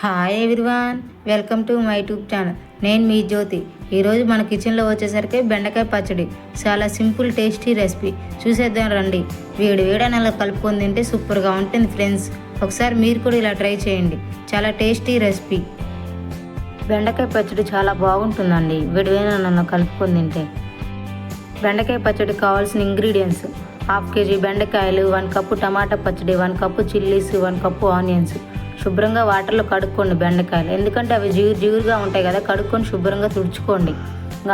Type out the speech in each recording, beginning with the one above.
Hi everyone, welcome to my YouTube channel. నేను మీ జ్యోతి. ఈరోజు మన కిచెన్లో వచ్చేసరికి బెండకాయ పచ్చడి. చాలా సింపుల్ టేస్టీ రెసిపీ. చూసేద్దాం రండి. వేడి అలా కలుపుకొని తింటే సూపర్గా ఉంటుంది ఫ్రెండ్స్. ఒకసారి మీరు కూడా ఇలా ట్రై చేయండి. చాలా టేస్టీ రెసిపీ. బెండకాయ పచ్చడి చాలా బాగుంటుందండి వేడి అన్నంలో కలుపుకొని తింటే. బెండకాయ పచ్చడి కావాల్సిన ఇంగ్రీడియంట్స్: 1/2 kg బెండకాయలు, 1 కప్పు టమాటా పచ్చడి, 1 కప్పు చిల్లీస్, 1 కప్పు ఆనియన్స్. శుభ్రంగా వాటర్లో కడుక్కోండి బెండకాయలు, ఎందుకంటే అవి జిగురుగా ఉంటాయి కదా. కడుక్కొని శుభ్రంగా తుడుచుకోండి.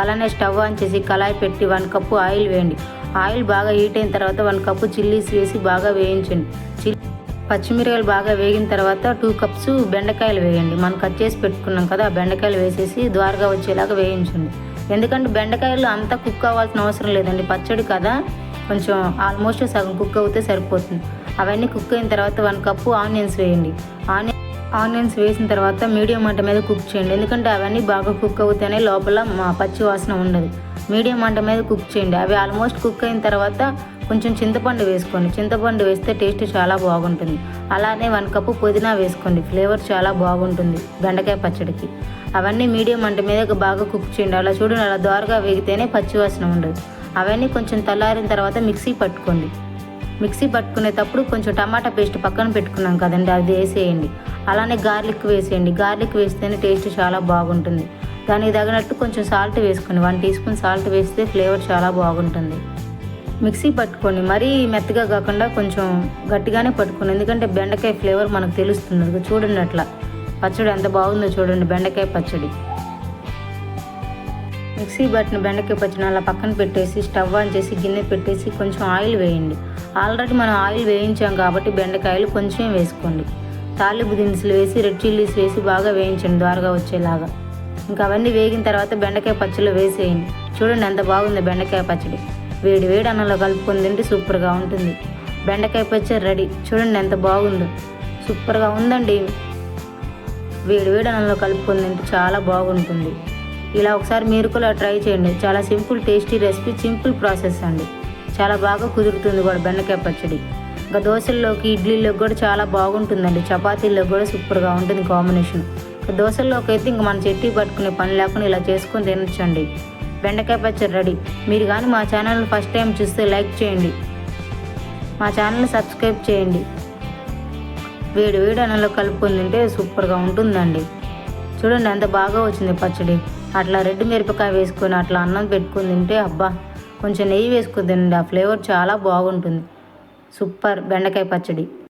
అలానే స్టవ్ ఆన్ చేసి కళాయి పెట్టి 1 కప్పు ఆయిల్ వేయండి. ఆయిల్ బాగా హీట్ అయిన తర్వాత 1 కప్పు చిల్లీస్ వేసి బాగా వేయించండి. పచ్చిమిరకాయలు బాగా వేగిన తర్వాత 2 కప్స్ బెండకాయలు వేయండి. మనం కట్ చేసి పెట్టుకున్నాం కదా, ఆ బెండకాయలు వేసేసి ద్వారగా వచ్చేలాగా వేయించండి. ఎందుకంటే బెండకాయలు అంతా కుక్ అవ్వాల్సిన అవసరం లేదండి, పచ్చడి కదా. కొంచెం ఆల్మోస్ట్ సగం కుక్ అవుతే సరిపోతుంది. అవన్నీ కుక్ అయిన తర్వాత 1 కప్పు ఆనియన్స్ వేయండి. ఆనియన్స్ వేసిన తర్వాత మీడియం మంట మీద కుక్ చేయండి, ఎందుకంటే అవన్నీ బాగా కుక్ అవుతేనే లోపల పచ్చి వాసన ఉండదు. మీడియం మంట మీద కుక్ చేయండి. అవి ఆల్మోస్ట్ కుక్ అయిన తర్వాత కొంచెం చింతపండు వేసుకోండి. చింతపండు వేస్తే టేస్ట్ చాలా బాగుంటుంది. అలానే 1 కప్పు పుదీనా వేసుకోండి, ఫ్లేవర్ చాలా బాగుంటుంది బెండకాయ పచ్చడికి. అవన్నీ మీడియం మంట మీద బాగా కుక్ చేయండి. అలా చూడండి, అలా దోరగా వేగితేనే పచ్చి వాసన ఉండదు. అవన్నీ కొంచెం చల్లారిన తర్వాత మిక్సీ పట్టుకోండి. మిక్సీ పట్టుకునేటప్పుడు కొంచెం టమాటా పేస్ట్ పక్కన పెట్టుకున్నాం కదండి, అది వేసేయండి. అలానే గార్లిక్ వేసేయండి. గార్లిక్ వేస్తేనే టేస్ట్ చాలా బాగుంటుంది. దానికి తగినట్టు కొంచెం సాల్ట్ వేసుకోండి. 1 టీ స్పూన్ సాల్ట్ వేస్తే ఫ్లేవర్ చాలా బాగుంటుంది. మిక్సీ పట్టుకోండి, మరీ మెత్తగా కాకుండా కొంచెం గట్టిగానే పట్టుకోండి, ఎందుకంటే బెండకాయ ఫ్లేవర్ మనకు తెలుస్తుంది. చూడండి అట్లా పచ్చడి ఎంత బాగుందో చూడండి, బెండకాయ పచ్చడి. మిక్సీ పట్టిన బెండకాయ పచ్చడి అలా పక్కన పెట్టేసి స్టవ్ ఆన్ చేసి గిన్నె పెట్టేసి కొంచెం ఆయిల్ వేయండి. ఆల్రెడీ మనం ఆయిల్ వేయించాం కాబట్టి బెండకాయలు కొంచెం వేసుకోండి. తాలింపు దినుసులు వేసి రెడ్ చిల్లీస్ వేసి బాగా వేయించండి ద్వారగా వచ్చేలాగా. ఇంకా అవన్నీ వేగిన తర్వాత బెండకాయ పచ్చడిలో వేసేయండి. చూడండి ఎంత బాగుంది బెండకాయ పచ్చడి. వేడి అన్నంలో కలుపుకొని తింటే సూపర్గా ఉంటుంది. బెండకాయ పచ్చడి రెడీ. చూడండి ఎంత బాగుందో, సూపర్గా ఉందండి. వేడి అన్నంలో కలుపుకొని తింటే చాలా బాగుంటుంది. ఇలా ఒకసారి మీరు కూడా ట్రై చేయండి. చాలా simple tasty recipe, simple process అండి. చాలా బాగా కుదురుతుంది కూడా బెండకాయ పచ్చడి. ఇంకా దోశల్లోకి, ఇడ్లీలోకి కూడా చాలా బాగుంటుందండి. చపాతీల్లో కూడా సూపర్గా ఉంటుంది కాంబినేషన్. దోశల్లోకి అయితే ఇంక మన చెట్టి పట్టుకునే పని లేకుండా ఇలా చేసుకొని తినొచ్చండి. బెండకాయ పచ్చడి రెడీ. మీరు కానీ మా ఛానల్ ఫస్ట్ టైం చూస్తే లైక్ చేయండి, మా ఛానల్ని సబ్స్క్రైబ్ చేయండి. వేడి అన్నంలో కలుపుకొని తింటే సూపర్గా ఉంటుందండి. చూడండి ఎంత బాగా వచ్చింది పచ్చడి. అట్లా రెడ్ మిరపకాయ వేసుకొని అట్లా అన్నం పెట్టుకొని తింటే అబ్బా, కొంచెం నెయ్యి వేసుకొని తినండి, ఆ ఫ్లేవర్ చాలా బాగుంటుంది. సూపర్ బెండకాయ పచ్చడి.